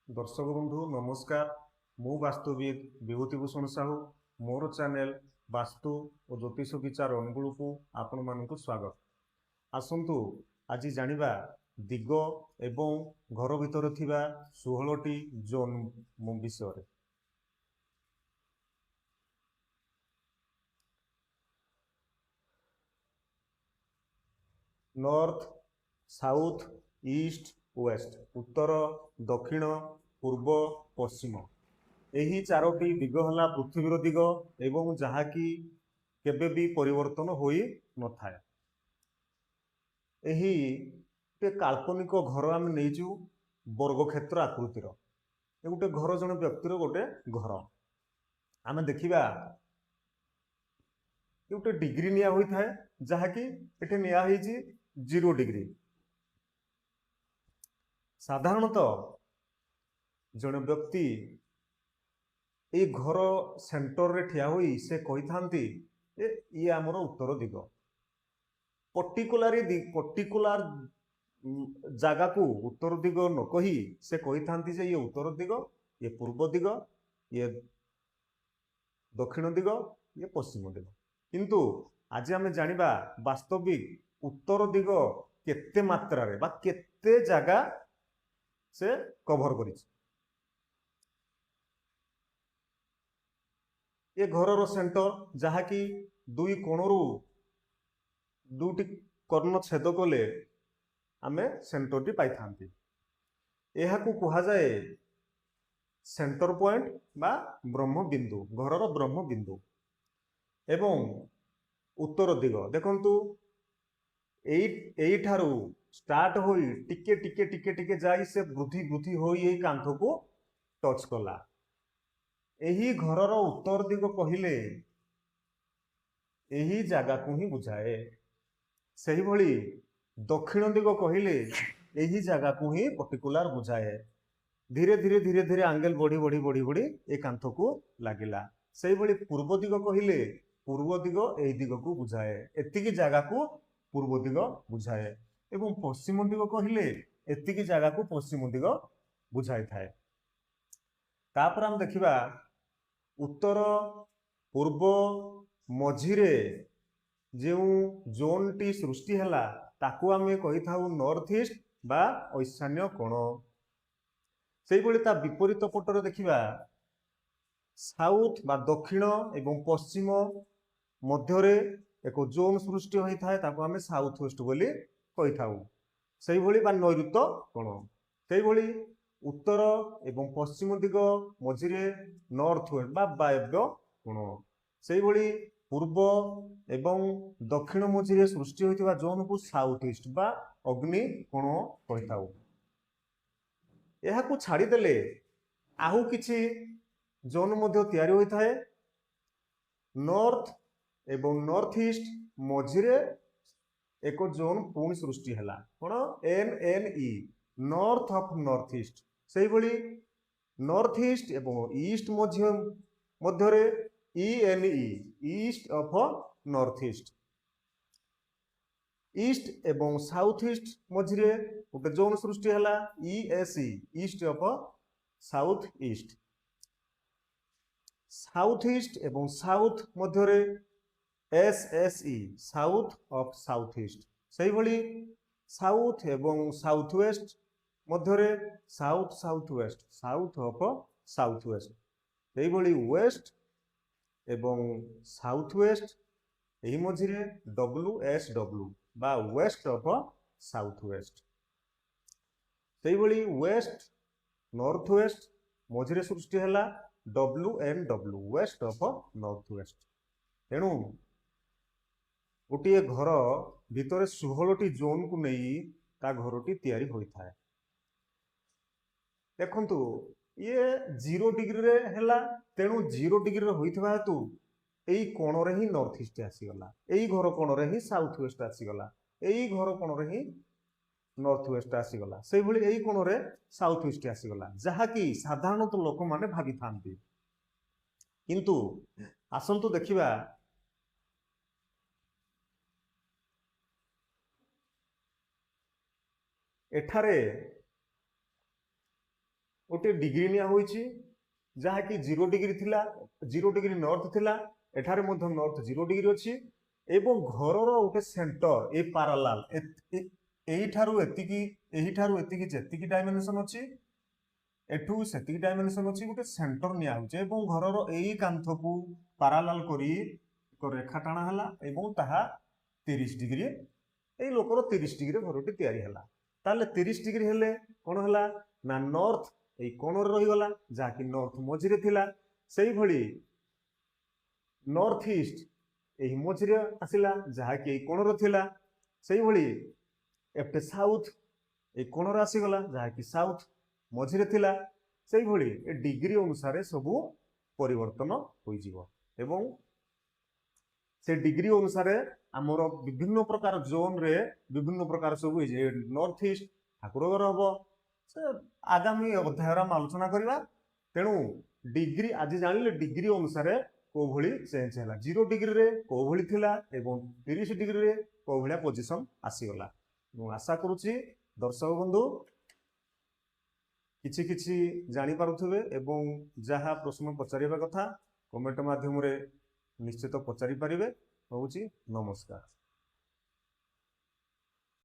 दर्शक बंधु नमस्कार। मु वास्तुविद विभूतिभूषण साहू मोर चैनल वास्तु और ज्योतिष विचार अनुकूल को आपण मानक स्वागत। आसंतु आज जानिबा दिग एवं घर भितर थिबा 16टी जोन विषय। नॉर्थ, साउथ, ईस्ट, वेस्ट, उत्तर, दक्षिण, पूर्व, पश्चिम, यही चारोटी दिग है पृथ्वीर दिग एवं जहाँकि केबे भी परिवर्तन होई न थाए। यही काल्पनिक घर आम नहीं वर्गक्षेत्र आकृतिर गोटे घर जन व्यक्तिर गोटे घर आम देखा गोटे डिग्री निया होई थाए जहाँकि एटे निया होईची 0 डिग्री। साधारणतः जड़े व्यक्ति ये घर सेंटर रे ठिया हुई से कही थांती ये आमर उत्तर दिग पर्टिकुलर जगह को उत्तर दिग न कही से कही थांती जे ये उत्तर दिग, ये पूर्व दिग, ये दक्षिण दिग, ये पश्चिम दिग। किंतु आज आम जानिबा वास्तविक उत्तर दिग केते मात्रा रे बा केते जगह से कवर करिछि। ये घर सेंटर जहाँकि दुई कोणरू दुटी कर्ण छेद कले आमे सेंटर टी पाई थांती। यह कहा जाए सेंटर पॉइंट बा ब्रह्म बिंदु, घरर ब्रह्म बिंदु। एवं उत्तर दिग देखंतु एई ठारू स्टार्ट होई टिके टिके टिके टिके जाई से वृद्धि वृद्धि होई एई कांथ को टच कला। यही घरर उत्तर दिग कहिले यही जगह को ही बुझाए, सही भली दक्षिण दिग कहिले यही जगह को ही पर्टिकुलर बुझाए। धीरे धीरे धीरे धीरे आंगेल बढ़ी बढ़ी बढ़ी बढ़ी ए कांथ को लागिला। सही भली पूर्व दिग कहिले पूर्व दिग एही दिग को बुझाए, एतिकी जगह को पूर्व दिग बुझाए। एवं पश्चिम दिग कहिले एतिकी जगह को पश्चिम दिग बुझाई थाए। तापर हम देखिबा उत्तर पूर्व मझिरे जो जोन टी सृष्टि हैला ताकू आमे कही थाउ नॉर्थ ईस्ट बा ईशान्य कोण। सेही भली ता विपरीत पटरे देखिबा साउथ बा दक्षिण एवं पश्चिम मध्यरे एक जोन सृष्टि होई थाए ताकू आमे साउथ वेस्ट बोली कही थाउ। सेही भली बा नैऋत्य कोण। सेही भली उत्तर एवं पश्चिम दिग मझिरे नॉर्थ वेस्ट बा वायव्य कोण। सेही भली पूर्व एवं दक्षिण मझिरे सृष्टि होइतिबा जोन को साउथ ईस्ट बा अग्नि कोण कही थाउ। यह को छाड़ी देले आहु किछि जोन मध्य तैयारी होई थाए। नॉर्थ एवं नॉर्थ ईस्ट मझिरे एक जोन पुणी सृष्टि हैला कोन NNE north of north east. सेही भली नॉर्थ ईस्ट एवं ईस्ट मध्यरे ENE east of north east. East एवं साउथ ईस्ट मझिरे गोटे जोन सृष्टि हैला ESE east of south east. South east एवं साउथ मध्यरे SSE south of south east. सेही भली साउथ एवं साउथ वेस्ट मध्यरे south south west south of south west. सेही भली वेस्ट एवं साउथ वेस्ट यही मझिरे WSW बा वेस्ट ऑफ साउथ वेस्ट। सेही भली वेस्ट नॉर्थ वेस्ट मझिरे सृष्टि हैला WNW west of north west. तेणु गोटे घर भितर 16टी जोन को नहीं ता घरटी तैयारी होई थाए। देखंतु ये 0 डिग्री रे हैला तेणु 0 डिग्री रे होइथबा हेतु एई कोण रे ही नॉर्थ ईस्ट आसीगला, एई घर कोण रे ही साउथ वेस्ट आसीगला, एई घर कोण रे ही नॉर्थ वेस्ट आसीगला, सेही भली एई कोण रे साउथ ईस्ट आसीगला, जहा कि साधारणतः लोक माने भाबी थांती। किंतु आसंतु देखिबा एठारे गोटे डिग्री निया होईची जहाँकि 0 डिग्री थिला 0 डिग्री नॉर्थ थिला एठारे मध्य नॉर्थ 0 डिग्री अछि एवं घरर गोटे सेंटर ए पारालाल एठारू एतिकी जेतिकी डायमेंशन अछि एठू सेतिकी डायमेंशन अछि गोटे सेंटर निया होचे एवं घरर एई कांथकू पारालाल करी एक रेखा टाणा हला एवं ताहा 30 डिग्री एई लोकर 30 डिग्री घरटी तैयारी हला ताले 30 डिग्री हेले कोन हला ना नॉर्थ एई कोणर रही गला जाकि नॉर्थ मझिरे थिला सेई भली नॉर्थ ईस्ट एही मझिरे आसिला जाकि एई कोणर थिला सेई भली एपटे साउथ एई कोणर आसी गला जाकि साउथ मझिरे थिला सेई भली ए डिग्री अनुसार सबु परिवर्तन होई जीवो एवं से डिग्री अनुसार आमर विभिन्न प्रकार जोन रे विभिन्न प्रकार सब नॉर्थ ईस्ट ठाकुर घर हम से आगामी अध्याय आलोचना करवा तेणु डिग्री आज जानिले डिग्री अनुसार को भली चेंज है 0 डिग्री रे को भली थिला एवं 30 डिग्री रे को भलिया पोजीशन आसीगला आशा करुच्ची दर्शक बंधु किछि किछि जानी पारुथबे एवं जहा प्रश्न पचारिबा कथा कमेंट माध्यम रे निश्चित पचारि पारिबे होउची नमस्कार।